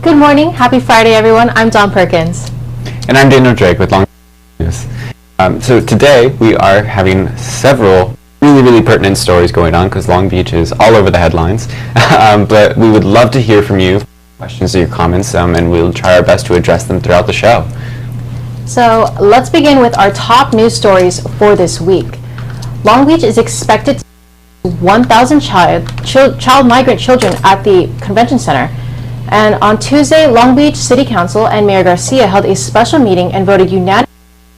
Good morning. Happy Friday, everyone. I'm Don Perkins. And I'm Daniel Drake with Long Beach News. So today we are having several really pertinent stories going on because Long Beach is all over the headlines. But we would love to hear from you, questions or your comments, and we'll try our best to address them throughout the show. So let's begin with our top news stories for this week. Long Beach is expected to have 1,000 child migrant children at the convention center. And on Tuesday, Long Beach City Council and Mayor Garcia held a special meeting and voted unanimously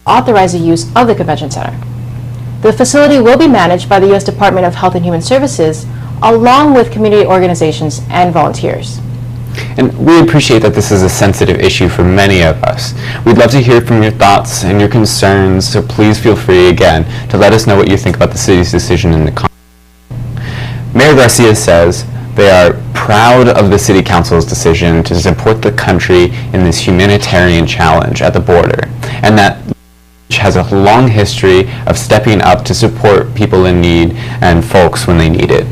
to authorize the use of the convention center. The facility will be managed by the U.S. Department of Health and Human Services, along with community organizations and volunteers. And we appreciate that this is a sensitive issue for many of us. We'd love to hear from your thoughts and your concerns, so please feel free again to let us know what you think about the city's decision in the comments. Mayor Garcia says they are proud of the City Council's decision to support the country in this humanitarian challenge at the border, and that has a long history of stepping up to support people in need and folks when they need it.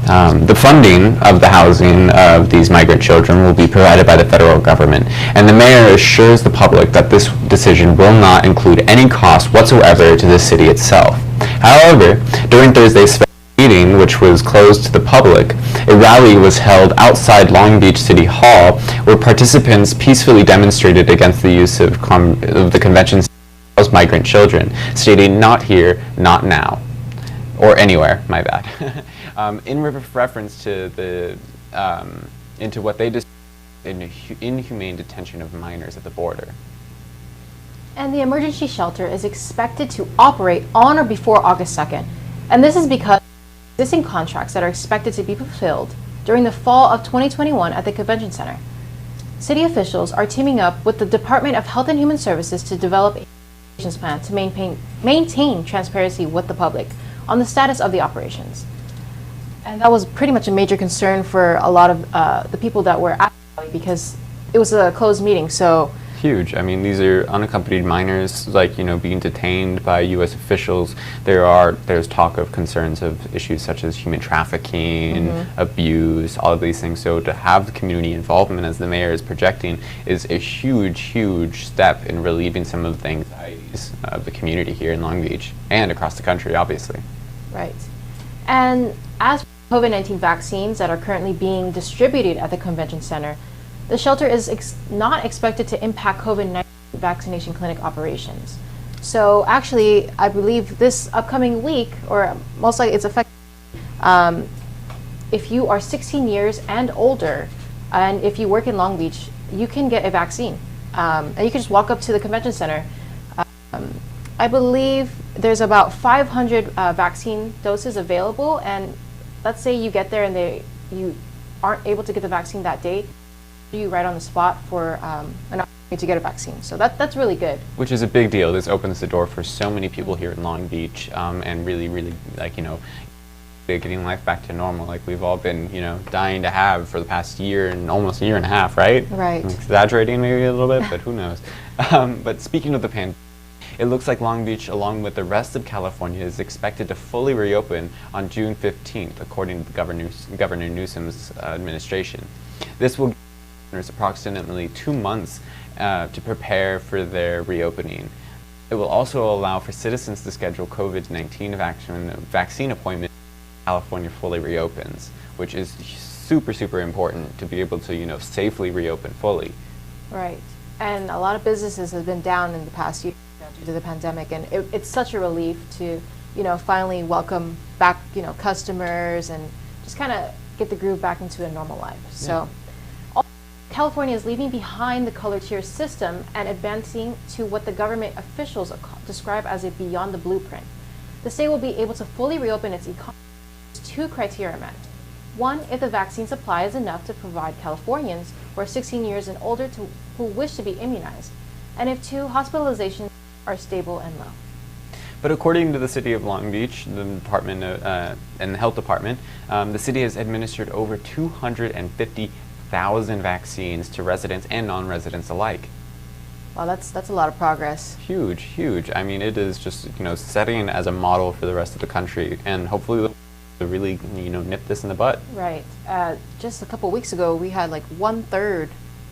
The funding of the housing of these migrant children will be provided by the federal government, and the mayor assures the public that this decision will not include any cost whatsoever to the city itself. However, during Thursday's meeting, which was closed to the public, a rally was held outside Long Beach City Hall where participants peacefully demonstrated against the use of the convention's migrant children, stating "not here, not now," or anywhere, my bad, in reference to the into what they described inhumane detention of minors at the border. And the emergency shelter is expected to operate on or before August 2nd, and this is because existing contracts that are expected to be fulfilled during the fall of 2021 at the convention center. City officials are teaming up with the Department of Health and Human Services to develop a operations plan to maintain transparency with the public on the status of the operations. And that was pretty much a major concern for a lot of the people that were at the rally because it was a closed meeting. So huge. I mean, these are unaccompanied minors, like, being detained by U.S. officials. There's talk of concerns of issues such as human trafficking, abuse, all of these things. So to have the community involvement, as the mayor is projecting, is a huge step in relieving some of the anxieties of the community here in Long Beach and across the country, obviously. Right. And as for COVID-19 vaccines that are currently being distributed at the convention center, the shelter is not expected to impact COVID-19 vaccination clinic operations. So actually, I believe this upcoming week, or most likely it's effective, if you are 16 years and older, and if you work in Long Beach, you can get a vaccine. And you can just walk up to the convention center. I believe there's about 500 vaccine doses available, and let's say you get there and you aren't able to get the vaccine that day, you right on the spot for an opportunity to get a vaccine. So that's really good. Which is a big deal. This opens the door for so many people here in Long Beach, and really, getting life back to normal, like we've all been, dying to have for the past year and almost a year and a half, right? Right. I'm exaggerating maybe a little bit, but who knows. But speaking of the pandemic, it looks like Long Beach, along with the rest of California, is expected to fully reopen on June 15th, according to Governor Newsom's administration. This will give approximately 2 months to prepare for their reopening. It will also allow for citizens to schedule COVID-19 vaccine appointments when California fully reopens, which is super important to be able to, safely reopen fully. Right. And a lot of businesses have been down in the past year due to the pandemic, and it's such a relief to, finally welcome back, customers and just kind of get the groove back into a normal life. So. California is leaving behind the color tier system and advancing to what the government officials describe as a beyond the blueprint. The state will be able to fully reopen its economy with 2 criteria met. 1, if the vaccine supply is enough to provide Californians who are 16 years and older who wish to be immunized, and if 2, hospitalizations are stable and low. But according to the City of Long Beach, the Department and the Health Department, the city has administered over 250,000 vaccines to residents and non-residents alike. Wow, that's a lot of progress. Huge. I mean, it is just, setting as a model for the rest of the country, and hopefully to really, nip this in the bud. Right. Just a couple weeks ago, we had like 1/3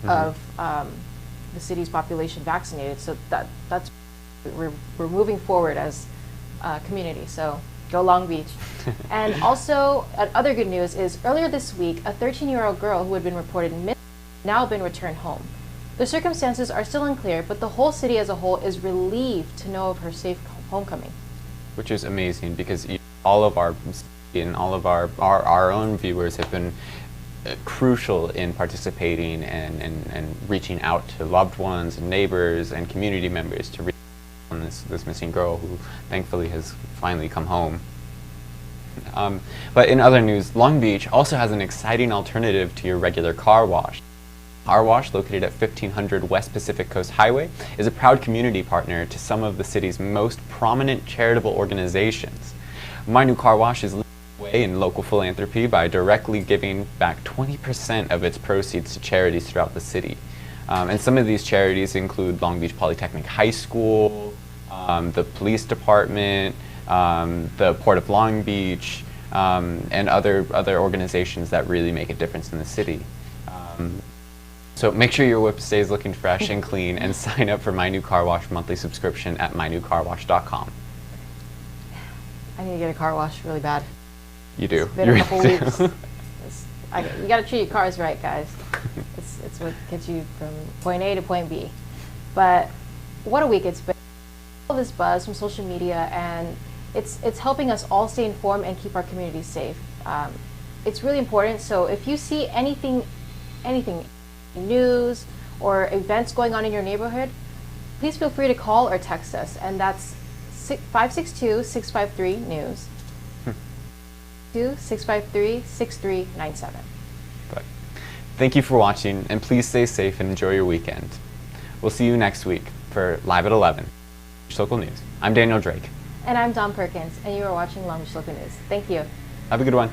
of the city's population vaccinated. So that's we're moving forward as a community. So go Long Beach. And also, other good news is earlier this week, a 13-year-old girl who had been reported missing now been returned home. The circumstances are still unclear, but the whole city as a whole is relieved to know of her safe homecoming. Which is amazing, because all of our and all of our own viewers have been crucial in participating and reaching out to loved ones and neighbors and community members to reach on this missing girl, who thankfully has finally come home. But in other news, Long Beach also has an exciting alternative to your regular car wash. Car Wash, located at 1500 West Pacific Coast Highway, is a proud community partner to some of the city's most prominent charitable organizations. My New Car Wash is leading the way in local philanthropy by directly giving back 20% of its proceeds to charities throughout the city. And some of these charities include Long Beach Polytechnic High School, the police department, the Port of Long Beach, and other organizations that really make a difference in the city. So make sure your whip stays looking fresh and clean, and sign up for My New Car Wash monthly subscription at mynewcarwash.com. I need to get a car wash really bad. You do. It's been a couple weeks. You got to treat your cars right, guys. It's what gets you from point A to point B. But what a week it's been. All this buzz from social media, and it's helping us all stay informed and keep our community safe. It's really important. So if you see anything, news or events going on in your neighborhood, please feel free to call or text us, and that's 562-653-NEWS, 653-6397. But thank you for watching, and please stay safe and enjoy your weekend. We'll see you next week for Live at 11, Local News. I'm Daniel Drake. And I'm Don Perkins, and you are watching Long Beach Local News. Thank you. Have a good one.